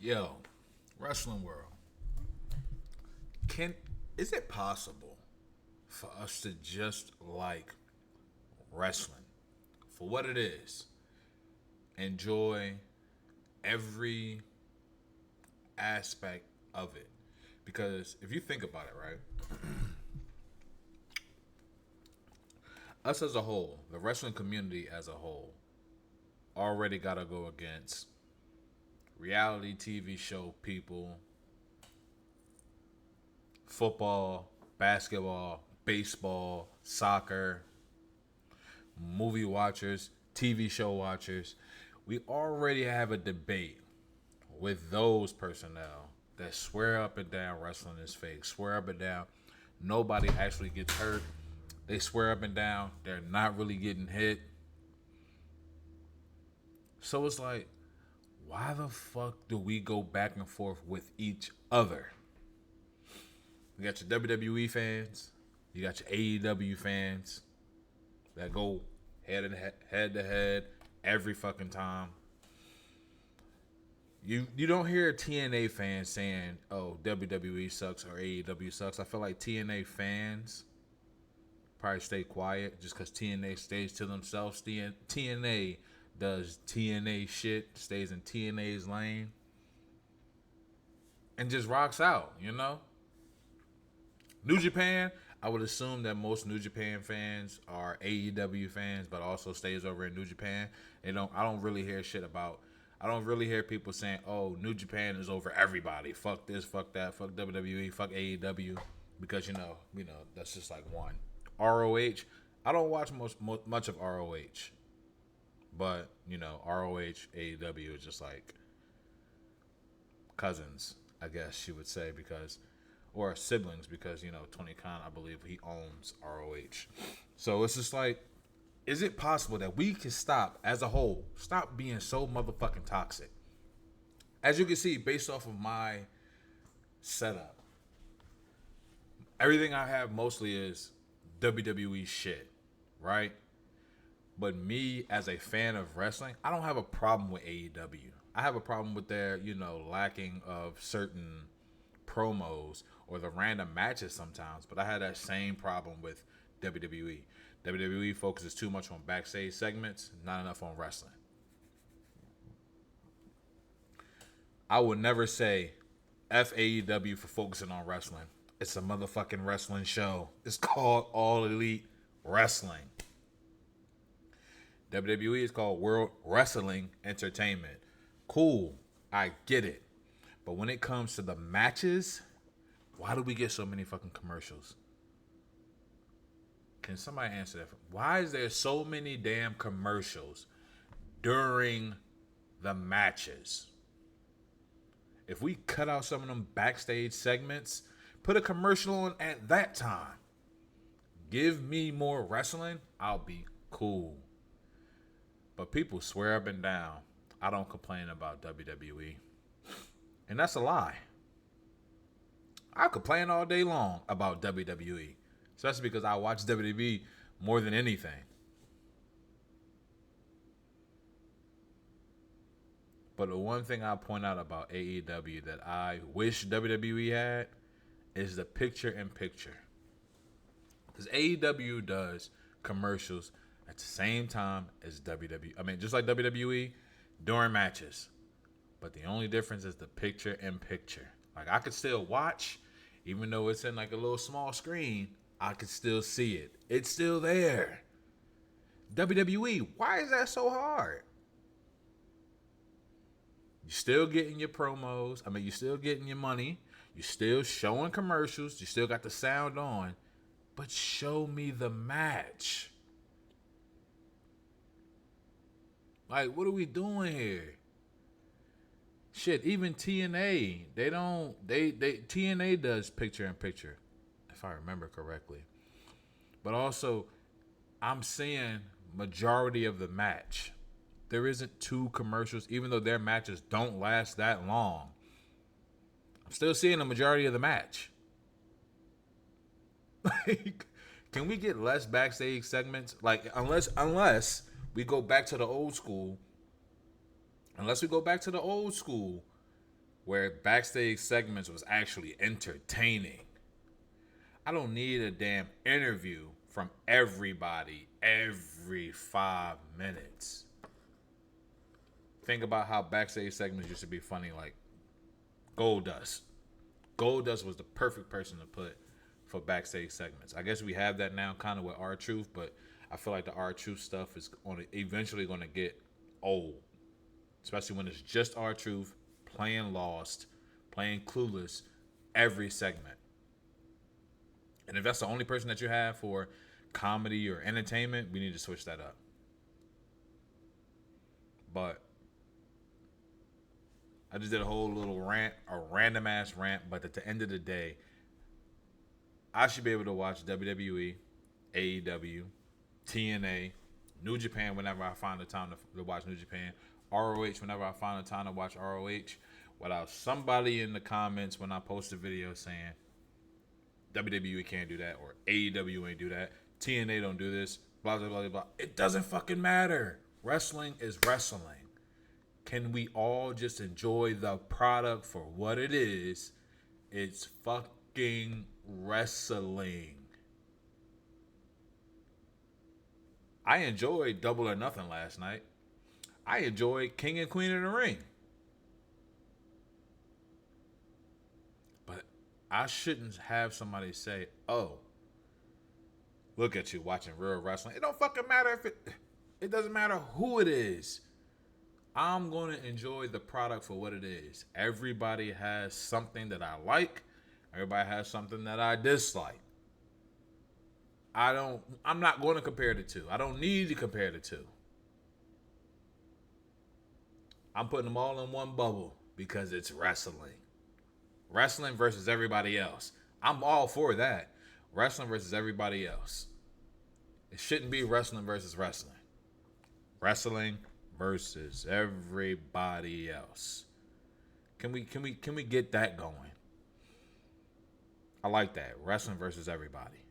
Yo, wrestling world. Can is it possible for us to just like wrestling for what it is? Enjoy every aspect of it. Because if you think about it, right? Us as a whole, the wrestling community as a whole, already gotta go against reality TV show people, football, basketball, baseball, soccer, movie watchers, TV show watchers. We already have a debate with those personnel that swear up and down wrestling is fake, swear up and down nobody actually gets hurt. They swear up and down they're not really getting hit. So it's like, why the fuck do we go back and forth with each other? You got your WWE fans, you got your AEW fans that go head to head every fucking time. You don't hear TNA fans saying, "Oh, WWE sucks" or "AEW sucks." I feel like TNA fans probably stay quiet just because TNA stays to themselves. TNA does TNA shit, stays in TNA's lane, and just rocks out. New Japan, I would assume that most New Japan fans are AEW fans, but also stays over in New Japan. I don't really hear shit about. I don't really hear people saying, "Oh, New Japan is over everybody. Fuck this, fuck that, fuck WWE, fuck AEW," because that's just like one. ROH, I don't watch much of ROH, but ROH, AEW is just like cousins, I guess you would say, because or siblings, because Tony Khan, I believe he owns ROH. So it's just like, is it possible that we can stop as a whole, stop being so motherfucking toxic? As you can see, based off of my setup, everything I have mostly is WWE shit, right? But me as a fan of wrestling, I don't have a problem with AEW. I have a problem with their, lacking of certain promos or the random matches sometimes, but I had that same problem with WWE. WWE focuses too much on backstage segments, not enough on wrestling. I would never say FAEW for focusing on wrestling. It's a motherfucking wrestling show. It's called All Elite Wrestling. WWE is called World Wrestling Entertainment. Cool, I get it. But when it comes to the matches, why do we get so many fucking commercials? Can somebody answer that? Why is there so many damn commercials during the matches? If we cut out some of them backstage segments, put a commercial on at that time. Give me more wrestling, I'll be cool. But people swear up and down, I don't complain about WWE. And that's a lie. I complain all day long about WWE, especially because I watch WWE more than anything. But the one thing I point out about AEW that I wish WWE had is the picture in picture. Because AEW does commercials at the same time as WWE. I mean, just like WWE during matches. But the only difference is the picture in picture. Like, I could still watch, even though it's in like a little small screen, I could still see it. It's still there. WWE, why is that so hard? You're still getting your promos. I mean, you're still getting your money. You're still showing commercials. You still got the sound on. But show me the match. Like, what are we doing here? Shit, even TNA, TNA does picture in picture, if I remember correctly. But also, I'm seeing majority of the match. There isn't two commercials, even though their matches don't last that long. I'm still seeing the majority of the match. Like, can we get less backstage segments? Like, unless we go back to the old school. Unless we go back to the old school where backstage segments was actually entertaining. I don't need a damn interview from everybody every 5 minutes. Think about how backstage segments used to be funny, like Goldust. Goldust was the perfect person to put for backstage segments. I guess we have that now, kind of with R-Truth, but I feel like the R-Truth stuff is eventually going to get old, especially when it's just R-Truth playing Lost, playing Clueless every segment. And if that's the only person that you have for comedy or entertainment, we need to switch that up. But I just did a whole little rant, a random ass rant, but at the end of the day, I should be able to watch WWE, AEW, TNA, New Japan whenever I find the time to watch New Japan, ROH whenever I find the time to watch ROH, without somebody in the comments when I post a video saying WWE can't do that or AEW ain't do that, TNA don't do this, blah, blah, blah, blah. It doesn't fucking matter. Wrestling is wrestling. Can we all just enjoy the product for what it is? It's fucking wrestling. I enjoyed Double or Nothing last night. I enjoyed King and Queen of the Ring. But I shouldn't have somebody say, oh, look at you watching real wrestling. It don't fucking matter if it doesn't matter who it is. I'm going to enjoy the product for what it is. Everybody has something that I like. Everybody has something that I dislike. I'm not going to compare the two. I don't need to compare the two. I'm putting them all in one bubble because it's wrestling. Wrestling versus everybody else. I'm all for that. Wrestling versus everybody else. It shouldn't be wrestling versus wrestling. Wrestling versus everybody else. Can we get that going? I like that. Wrestling versus everybody.